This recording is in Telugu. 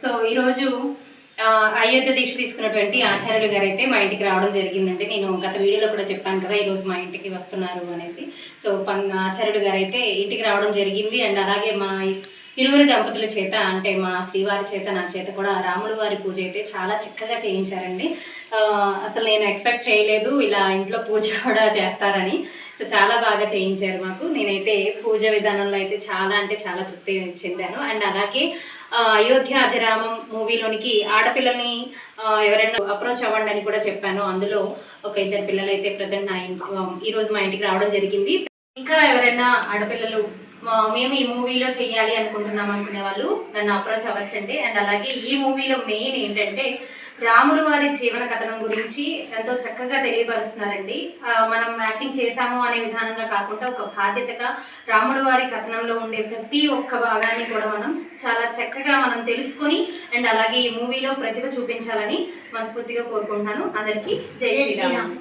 సో ఈరోజు అయోధ్య దీక్ష తీసుకున్నటువంటి ఆచార్యులు గారు అయితే మా ఇంటికి రావడం జరిగిందండి. నేను గత వీడియోలో కూడా చెప్పాను కదా ఈరోజు మా ఇంటికి వస్తున్నారు అనేసి. సో ఆచార్యులు గారు అయితే ఇంటికి రావడం జరిగింది. అండ్ అలాగే మా ఇరువురి దంపతుల చేత అంటే మా శ్రీవారి చేత నా చేత కూడా రాముడు వారి పూజ అయితే చాలా చక్కగా చేయించారండి. అసలు నేను ఎక్స్పెక్ట్ చేయలేదు ఇలా ఇంట్లో పూజ కూడా చేస్తారని. సో చాలా బాగా చేయించారు మాకు. నేనైతే పూజ విధానంలో అయితే చాలా అంటే చాలా తృప్తి చెందాను. అండ్ అలాగే అయోధ్య అజరామం మూవీలోనికి ఆడపిల్లల్ని ఎవరైనా అప్రోచ్ అవ్వండి అని కూడా చెప్పాను. అందులో ఒక 2 పిల్లలు అయితే ప్రజెంట్ ఈరోజు మా ఇంటికి రావడం జరిగింది. ఇంకా ఎవరైనా ఆడపిల్లలు మేము ఈ మూవీలో చేయాలి అనుకుంటున్నాం అనుకునే వాళ్ళు నన్ను అప్రోచ్ అవ్వచ్చండి. అండ్ అలాగే ఈ మూవీలో మెయిన్ ఏంటంటే రాములు వారి జీవన కథనం గురించి ఎంతో చక్కగా తెలియపరుస్తున్నారండి. మనం యాక్టింగ్ చేశాము అనే విధానంగా కాకుండా ఒక బాధ్యతగా రాముడు వారి కథనంలో ఉండే ప్రతి ఒక్క భాగాన్ని కూడా మనం చాలా చక్కగా మనం తెలుసుకొని అండ్ అలాగే ఈ మూవీలో ప్రతిభ చూపించాలని మనస్ఫూర్తిగా కోరుకుంటున్నాను. అందరికీ జై శ్రీరామ్.